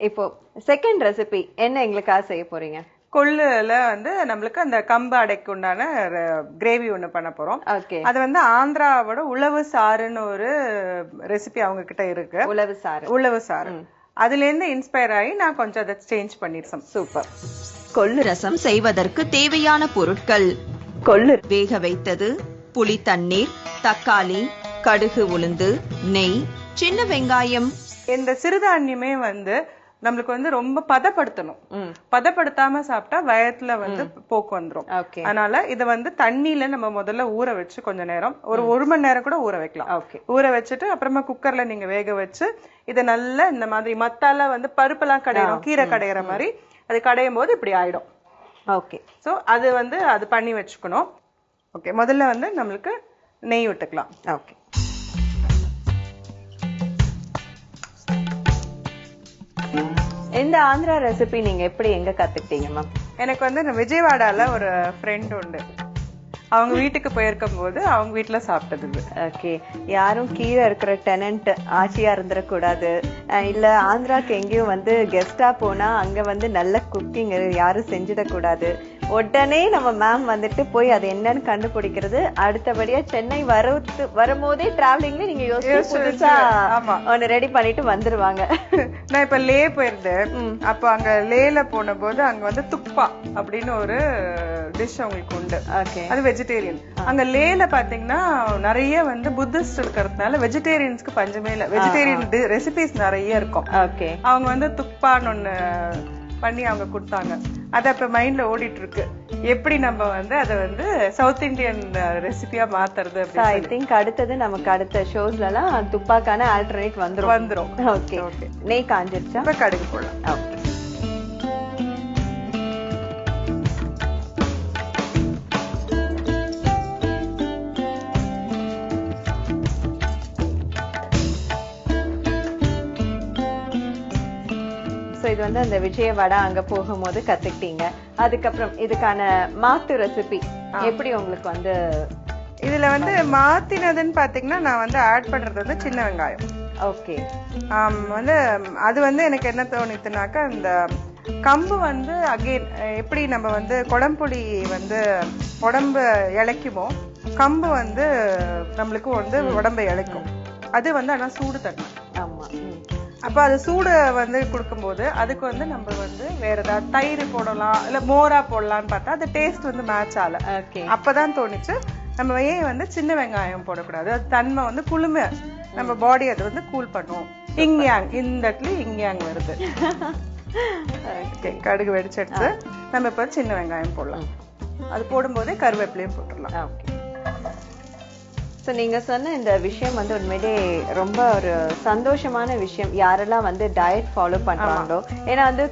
இப்போ second recipe என்ன எங்களுக்காக செய்ய போறீங்க? கொள்ளுல வந்து நம்மளுக்கு அந்த கம்பு அடைக்கு உண்டான கிரேவி ஒண்ணு பண்ண போறோம். ஓகே. அது வந்து ஆந்திராவோட உழவு சாறுன்னு ஒரு ரெசிபி அவங்க கிட்ட இருக்கு. உழவு சாறு அதுல இருந்து இன்ஸ்பயர் ஆகி நான் கொஞ்சம் அதை சேஞ்ச் பண்ணிருக்கேன். சூப்பர். கொள்ளு ரசம் செய்வதற்கு தேவையான பொருட்கள்: கொள்ளு வேக வைத்தது, புளி தண்ணீர், தக்காளி, கடுகு உளுந்து, நெய், சின்ன வெங்காயம். இந்த சிறுதானியமே வந்து நம்மளுக்கு வந்து ரொம்ப பதப்படுத்தணும். பதப்படுத்தாம சாப்பிட்டா வயத்துல வந்து போக்கு வந்துரும். அதனால இத வந்து தண்ணியில நம்ம முதல்ல ஊற வச்சு கொஞ்ச நேரம், ஒரு மணி நேரம் கூட ஊற வைக்கலாம். ஊற வச்சுட்டு அப்புறமா குக்கர்ல நீங்க வேக வச்சு இத நல்லா இந்த மாதிரி மத்தால வந்து பருப்பெல்லாம் கடையிறோம், கீரை கடையிற மாதிரி அது கடையும் போது இப்படி ஆயிடும். ஓகே. சோ அது வந்து அது பண்ணி வச்சுக்கணும். ஓகே, முதல்ல வந்து நம்மளுக்கு நெய் விட்டுக்கலாம். ஓகே. இந்த ஆந்திரா ரெசிபி நீங்க எப்படி எங்க கத்துக்கிட்டீங்க மேம்? எனக்கு வந்து விஜயவாடால ஒரு ஃப்ரெண்ட் உண்டு. அவங்க வீட்டுக்கு போயிருக்கும் போது அவங்க வீட்டுல சாப்பிட்டது. ஓகே. யாரும் கீழே இருக்கிற டெனன்ட் ஆட்சியா இருந்துடக்கூடாது, இல்ல ஆந்திராக்கு எங்கேயும் வந்து கெஸ்டா போனா அங்க வந்து நல்ல குக்கிங் யாரும் செஞ்சிடக்கூடாது. உடனே நம்ம மேம் வந்துட்டு போய் அது என்னன்னு கண்டுபிடிக்கிறது. அடுத்தபடியா சென்னை வரும்போதே டிராவலிங்ல நீங்க யோசிச்சு புதுசா ஒன்னு ரெடி பண்ணிட்டு வந்துருவாங்க. நான் இப்ப லே போயிருந்தேன். அப்ப அங்க லேல போன போது அங்க வந்து துப்பா அப்படின்னு ஒரு டிஷ் அவங்களுக்கு உண்டு. அது வெஜிடேரியன். அங்க லேல பாத்தீங்கன்னா நிறைய வந்து புத்திஸ்ட் இருக்கிறதுனால வெஜிடேரியன்ஸ்க்கு பஞ்சமே இல்ல. வெஜிடேரியன் ரெசிபிஸ் நிறைய இருக்கும். அவங்க வந்து துப்பான்னு ஒண்ணு பண்ணி அவங்க கொடுத்தாங்க. அது அப்ப மைண்ட்ல ஓடிட்டு இருக்கு, எப்படி நம்ம வந்து அதை வந்து சவுத் இந்தியன் ரெசிபியா மாத்துறது. ஐ திங்க் அடுத்தது நமக்கு அடுத்த ஷோஸ்ல எல்லாம் துப்பாக்கான ஆல்டர்னேட் வந்துரும். ஓகே. நெய் காஞ்சிருச்சா? இப்ப கடுகு போடலாம். ஓகே. இது வந்து அந்த விஜயவாடா அங்க போகும்போது கத்துக்கிட்டீங்க. அதுக்கப்புறம் இதுக்கான மாத்து ரெசிபி எப்படி உங்களுக்கு வந்து? இதுல வந்து மாத்தினதுன்னு பாத்தீங்கன்னா நான் வந்து ஆட் பண்றது வந்து சின்ன வெங்காயம். ஓகே. வந்து அது வந்து எனக்கு என்ன தோணுச்சுனாக்கா, இந்த கம்பு வந்து அகைன் எப்படி நம்ம வந்து குடம்புளி வந்து உடம்பு இழைக்குமோ, கம்பு வந்து நம்மளுக்கு வந்து உடம்பை இழைக்கும். அது வந்து ஆனா சூடு தண்ணி. ஆமா. அப்ப அது சூடு வந்து கொடுக்கும்போது அதுக்கு வந்து நம்ம வந்து வேற ஏதாவது தயிர் போடலாம், இல்ல மோரா போடலாம்னு பார்த்தா அது டேஸ்ட் வந்து மேட்ச் ஆகல. அப்பதான் தோணுச்சு நம்ம ஏன் வந்து சின்ன வெங்காயம் போடக்கூடாது, அது தன்மை வந்து குளுமை, நம்ம பாடி அது வந்து கூல் பண்ணும். இங்யாங், இந்த இடத்துல இங்யாங் வருது. கடுகு வெடிச்சிடுச்சு. நம்ம இப்ப சின்ன வெங்காயம் போடலாம். அது போடும்போதே கருவேப்பிலையும் போட்டுடலாம். ஓகே. ஸோ நீங்க சொன்ன இந்த விஷயம் வந்து உண்மையிலே ரொம்ப ஒரு சந்தோஷமான விஷயம், யாரெல்லாம் வந்து டயட் ஃபாலோ பண்றாங்களோ. ஏன்னா வந்து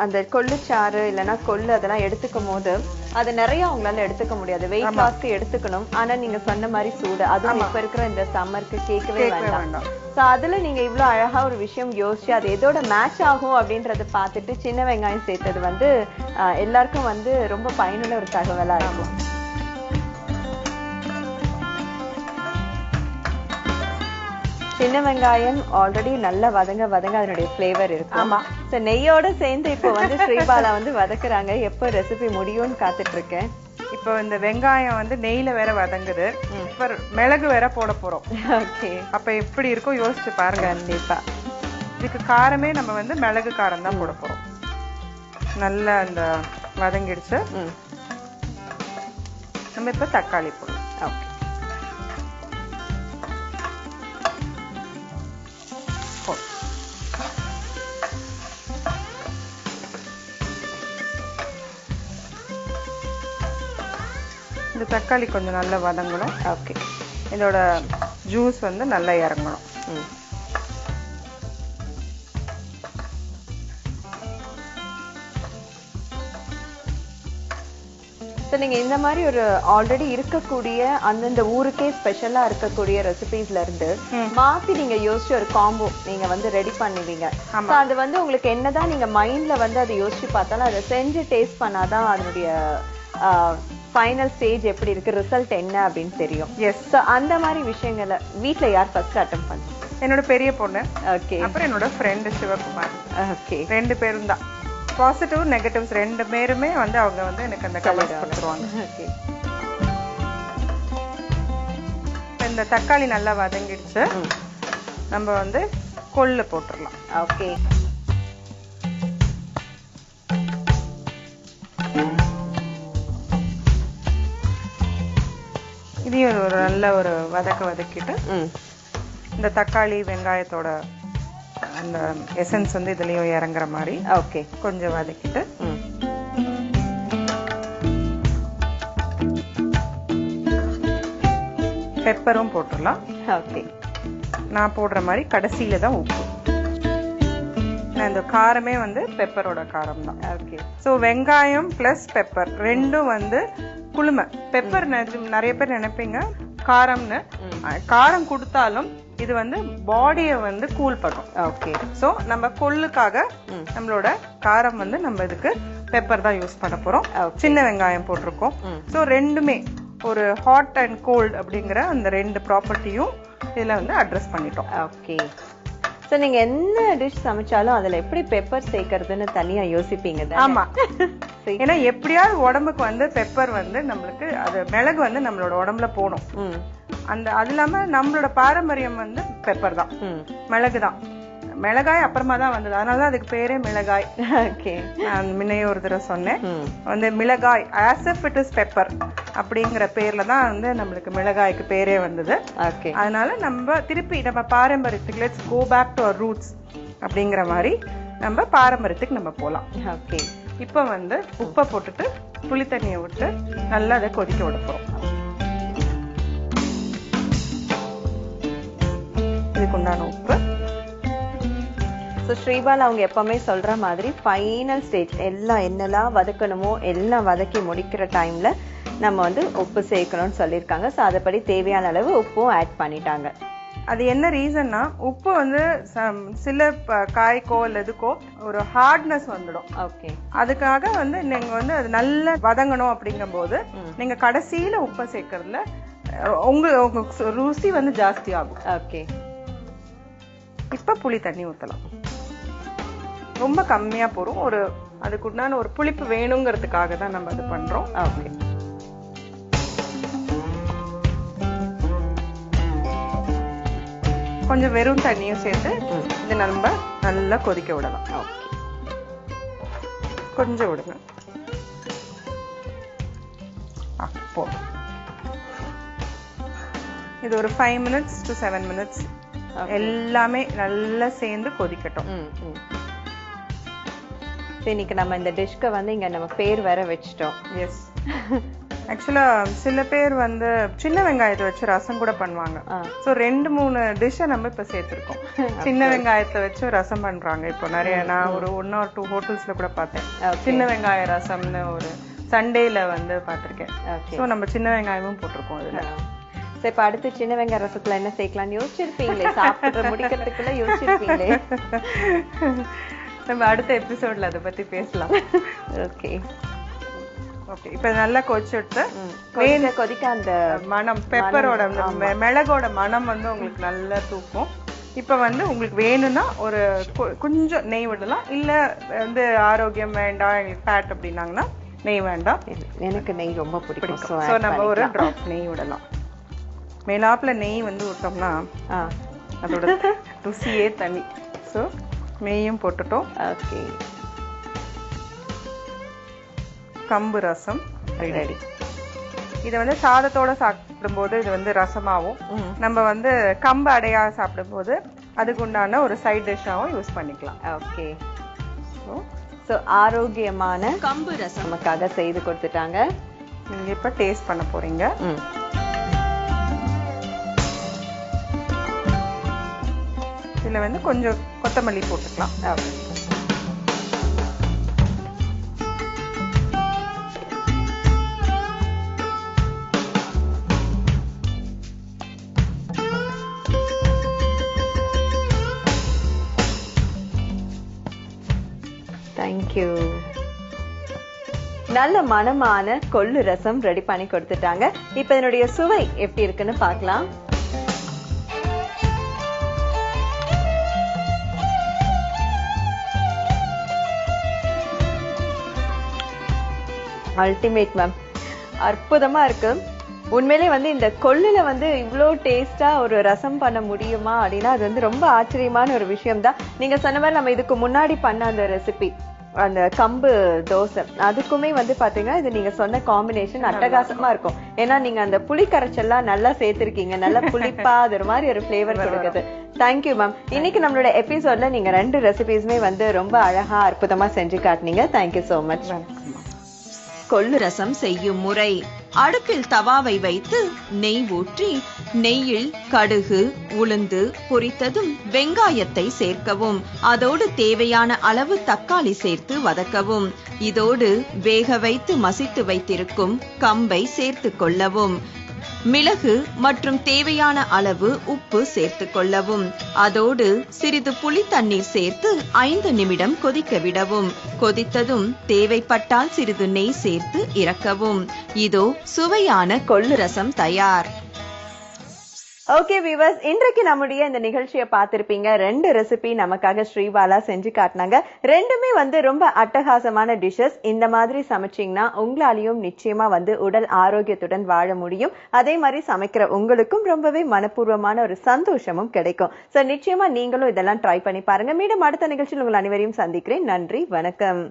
அந்த கொள்ளுச்சாறு இல்லைன்னா கொள்ளு அதெல்லாம் எடுத்துக்கும் போது அது நிறைய அவங்களால எடுத்துக்க முடியாது. வெயிட் லாஸ்க்கு எடுத்துக்கணும். ஆனா நீங்க சொன்ன மாதிரி சூடு, அதுவும் இப்ப இருக்கிற இந்த சம்மருக்கு கேட்கவே வேண்டாம். ஸோ அதுல நீங்க இவ்வளவு அழகா ஒரு விஷயம் யோசிச்சு அது எதோட மேட்ச் ஆகும் அப்படின்றத பார்த்துட்டு சின்ன வெங்காயம் சேர்த்தது வந்து எல்லாருக்கும் வந்து ரொம்ப பயனுள்ள ஒரு தகவலா இருக்கும். சின்ன வெங்காயம் ஆல்ரெடி நல்லா வதங்க அதனுடைய ஃபிளேவர் இருக்கு. ஆமா. சோ நெய்யோட சேர்ந்து இப்போ வந்து ஸ்ரீபாலா வந்து வதக்குறாங்க. எப்போ ரெசிபி முடியும்னு காத்துட்டு இருக்கேன். இப்போ இந்த வெங்காயம் வந்து நெய்ல வேற வதங்குது. இப்ப மிளகு வேற போட போறோம். ஓகே. அப்ப எப்படி இருக்கும் யோசிச்சு பாருங்க. கண்டிப்பா. இதுக்கு காரமே நம்ம வந்து மிளகு காரம் தான் போட போறோம். நல்லா அந்த வதங்கிடுச்சு. நம்ம இப்ப தக்காளி போடுறோம். ஓகே. இந்த தக்காளி கொஞ்சம் நல்லா வதங்கணும். ஓகே. இதோட ஜூஸ் வந்து நல்லா இறங்கணும். நீங்க இந்த மாதிரி ஒரு ஆல்ரெடி இருக்கக்கூடிய அந்தந்த ஊருக்கே ஸ்பெஷலா இருக்கக்கூடிய ரெசிபிஸ்ல இருந்து மாத்தி நீங்க யோசிச்சு ஒரு காம்போ நீங்க வந்து ரெடி பண்ணுவீங்க. அது வந்து உங்களுக்கு என்னதான் நீங்க மைண்ட்ல வந்து அதை யோசிச்சு பார்த்தாலும் அதை செஞ்சு டேஸ்ட் பண்ணாதான் அதனுடைய ஃபைனல் ஸ்டேஜ் எப்படி இருக்கு, ரிசல்ட் என்ன அப்படின்னு தெரியும். எஸ். அந்த மாதிரி விஷயங்களை வீட்ல யார் ஃபர்ஸ்ட் அட்டெம்ப்ட் பண்ணுங்க? என்னோட பெரிய பொண்ணு, ஓகே, அப்புறம் என்னோட ஃப்ரெண்ட் சிவகுமார். ஓகே, 2 பேரும் தான். பாசிட்டிவ் நெகட்டிவ்ஸ் 2 பேருமே வந்து அவங்க வந்து எனக்கு அந்த கலர்ஸ் கொடுத்துருவாங்க. ஓகே. இந்த தக்காளி நல்லா வதங்கிடுச்சு. நம்ம வந்து கொள்ளு போட்டுடலாம். ஓகே. இதையும் ஒரு நல்ல ஒரு வதக்கிட்டு இந்த தக்காளி வெங்காயத்தோட அந்த எசன்ஸ் வந்து இதுலயும் இறங்குற மாதிரி ஓகே கொஞ்சம் வதக்கிட்டு பெப்பரும் போட்டுடலாம். ஓகே. நான் போடுற மாதிரி கடைசியில தான் உப்பு. இந்த காரமே வந்து பெப்பரோட காரம் தான். ஓகே. ஸோ வெங்காயம் பிளஸ் பெப்பர் ரெண்டும் வந்து குளுமை. பெப்பர் நிறைய பேர் நினைப்பீங்க காரம்னு. காரம் கொடுத்தாலும் இது வந்து பாடியை வந்து கூல் பண்ணும். ஓகே. ஸோ நம்ம கொள்ளுக்காக நம்மளோட காரம் வந்து நம்ம இதுக்கு பெப்பர் தான் யூஸ் பண்ண போறோம். சின்ன வெங்காயம் போட்டிருக்கோம். ஸோ ரெண்டுமே ஒரு ஹாட் அண்ட் கோல்ட் அப்படிங்கிற அந்த 2 ப்ராப்பர்ட்டியும் இதுல வந்து அட்ரஸ் பண்ணிட்டோம். ஓகே. சோ நீங்க என்ன டிஷ் சமைச்சாலும் அதுல எப்படி பெப்பர் சேர்க்கறதுன்னு தனியா யோசிப்பீங்க தானே? ஆமா. ஏன்னா எப்படியாவது உடம்புக்கு வந்து பெப்பர் வந்து நம்மளுக்கு அது மிளகு வந்து நம்மளோட உடம்புல போகணும். அந்த அது இல்லாம நம்மளோட பாரம்பரியம் வந்து பெப்பர் தான், மிளகு தான். மிளகாய் அப்புறமா தான் வந்தது, அதனாலதான் அதுக்கு பேரே மிளகாய். நான் முன்னையே ஒரு தடவை சொன்னேன் வந்து மிளகாய் as if it is pepper அப்படிங்கிற பேர்ல தான் வந்து நம்மளுக்கு மிளகாய்க்கு பேரே வந்தது. அதனால நம்ம திருப்பி நம்ம பாரம்பரியத்துக்கு let's go back to our roots அப்படிங்கிற மாதிரி நம்ம பாரம்பரியத்துக்கு நம்ம போலாம். இப்ப வந்து உப்பை போட்டுட்டு புளி தண்ணியை விட்டு நல்லா அதை கொதிக்க விட போறோம். இதுக்கு உண்டான உப்பு. ஸ்ரீபால் அவங்க எப்பவுமே சொல்ற மாதிரி ஃபைனல் ஸ்டேஜ் எல்லாம் என்னெல்லாம் வதக்கணுமோ எல்லாம் வதக்கி முடிக்கிற டைம்ல நம்ம வந்து உப்பு சேர்க்கணும்னு சொல்லியிருக்காங்க. ஸோ அதைப்படி தேவையான அளவு உப்பும் ஆட் பண்ணிட்டாங்க. அது என்ன ரீசன்னா உப்பு வந்து சில காய்க்கோ இல்லை எதுக்கோ ஒரு ஹார்ட்னஸ் வந்துடும். ஓகே. அதுக்காக வந்து நீங்க வந்து அது நல்லா வதங்கணும் அப்படிங்கும் போது நீங்க கடைசியில உப்பை சேர்க்கறதுல உங்க ருசி வந்து ஜாஸ்தி ஆகும். ஓகே. இப்ப புளி தண்ணி ஊத்தலாம். ரொம்ப கம்மியா போறோம். ஒரு அதுக்குண்டான ஒரு புளிப்பு வேணுங்கிறதுக்காக தான் நம்ம அது பண்றோம். ஓகே. கொஞ்சம் வெறும் தண்ணியும் சேர்த்து இது நம்ம நல்லா கொதிக்க விடலாம். ஓகே. கொஞ்சம் விடுங்க. போதும். இது ஒரு 5 minutes to 7 minutes எல்லாமே நல்லா சேர்ந்து கொதிக்கட்டும். இன்னைக்கு நம்ம இந்த டிஷ்க்கு வந்து இங்க நம்ம பேர் வேற வச்சிட்டோம். எஸ். ஆக்சுவலா சில பேர் வந்து சின்ன வெங்காயத்தை வச்சு ரசம் கூட பண்ணுவாங்க. சோ 2-3 டிஷ்ஷை நம்ம இப்ப சேர்த்திருக்கோம். சின்ன வெங்காயத்தை வச்சு ரசம் பண்றாங்க இப்போ நிறைய. நான் ஒரு 1 or 2 ஹோட்டல்ஸ்ல கூட பார்த்தேன் சின்ன வெங்காய ரசம்னு. ஒரு சண்டேல வந்து பாத்திருக்கேன். சோ நம்ம சின்ன வெங்காயமும் போட்டிருக்கோம் அதுல. இப்ப அடுத்து சின்ன வெங்காய ரசத்துல என்ன சேர்க்கலாம்னு யோசிச்சிருப்பீங்களே, சாப்பிட்டு முடிக்கிறதுக்குள்ள யோசிச்சிருப்பீங்களே. நம்ம அடுத்த எபிசோட்ல அதை பத்தி பேசலாம். ஓகே. ஓகே. இப்ப நல்லா கொதிச்சுட்டு கொதிக்க அந்த மனம் பெப்பரோட மிளகோட மனம் வந்து உங்களுக்கு நல்லா தூக்கும். இப்ப வந்து உங்களுக்கு வேணும்னா ஒரு கொஞ்சம் நெய் விடலாம். இல்ல வந்து ஆரோக்கியம் வேண்டாம் எங்களுக்கு ஃபேட் அப்படின்னாங்கன்னா நெய் வேண்டாம். எனக்கு நெய் ரொம்ப பிடிக்கும். சோ நம்ம ஒரு டிராப் நெய் விடலாம். மேலாப்புல நெய் வந்து விட்டோம்னா அதோட ருசியே தனி. சோ நெய்யும் போட்டுட்டோம். ஓகே. கம்பு ரசம் ரெடி. இதை வந்து சாதத்தோட சாப்பிடும்போது இது வந்து ரசமாவும், நம்ம வந்து கம்பு அடையா சாப்பிடும்போது அதுக்கு உண்டான ஒரு சைட் டிஷ்ஷாவும் யூஸ் பண்ணிக்கலாம். ஓகே. ஸோ ஆரோக்கியமான கம்பு ரசம் நமக்காக செய்து கொடுத்துட்டாங்க. நீங்க இப்ப டேஸ்ட் பண்ண போறீங்க. இதுல வந்து கொஞ்சம் கொத்தமல்லி போட்டுக்கலாம். தேங்க்யூ. நல்ல மனமான கொள்ளு ரசம் ரெடி பண்ணி கொடுத்துட்டாங்க. இப்ப இதனுடைய சுவை எப்படி இருக்குன்னு பார்க்கலாம். அல்டிமேட் மேம், அற்புதமா இருக்கு. உண்மையிலே வந்து இந்த கொள்ளுல வந்து இவ்ளோ டேஸ்டா ஒரு ரசம் பண்ண முடியுமா அப்படின்னா அது வந்து ரொம்ப ஆச்சரியமான ஒரு விஷயம் தான். நீங்க சொன்ன மாதிரி நம்ம இதுக்கு முன்னாடி பண்ண அந்த ரெசிபி, அந்த கம்பு தோசை, அதுக்குமே வந்து பாத்தீங்கன்னா இது நீங்க சொன்ன காம்பினேஷன் அட்டகாசமா இருக்கும். ஏன்னா நீங்க அந்த புளி கரைச்சல்லாம் நல்லா சேர்த்திருக்கீங்க, நல்லா புளிப்பா அது ஒரு மாதிரி ஒரு பிளேவர் கொடுக்குது. Thank you ma'am. இன்னைக்கு நம்மளோட எபிசோட்ல நீங்க 2 ரெசிபிஸுமே வந்து ரொம்ப அழகா அற்புதமா செஞ்சு காட்டினீங்க. Thank you so much. கொள்ளு ரசம் செய்யும் முறை: அடுப்பில் தவாவை வைத்து நெய் ஊற்றி நெய்யில் கடுகு உளுந்து பொரித்ததும் வெங்காயத்தை சேர்க்கவும். அதோடு தேவையான அளவு தக்காளி சேர்த்து வதக்கவும். இதோடு வேக வைத்து மசித்து வைத்திருக்கும் கம்பை சேர்த்து கொள்ளவும். மிளகு மற்றும் தேவையான அளவு உப்பு சேர்த்து கொள்ளவும். அதோடு சிறிது புளி தண்ணீர் சேர்த்து 5 நிமிடம் கொதிக்க விடவும். கொதித்ததும் தேவைப்பட்டால் சிறிது நெய் சேர்த்து இறக்கவும். இதோ சுவையான கொள்ளு ரசம் தயார். ஓகே வியூவர்ஸ், இன்றைக்கு நம்முடைய இந்த நிகழ்ச்சியை பார்த்திருப்பீங்க. 2 ரெசிபி நமக்காக ஸ்ரீபாலா செஞ்சு காட்டினாங்க. 2மே வந்து ரொம்ப அட்டகாசமான டிஷஸ். இந்த மாதிரி சமைச்சீங்கன்னா உங்களாலையும் நிச்சயமா வந்து உடல் ஆரோக்கியத்துடன் வாழ முடியும். அதே மாதிரி சமைக்கிற உங்களுக்கும் ரொம்பவே மனப்பூர்வமான ஒரு சந்தோஷமும் கிடைக்கும். சோ நிச்சயமா நீங்களும் இதெல்லாம் ட்ரை பண்ணி பாருங்க. மீண்டும் அடுத்த நிகழ்ச்சியில் உங்கள் அனைவரையும் சந்திக்கிறேன். நன்றி, வணக்கம்.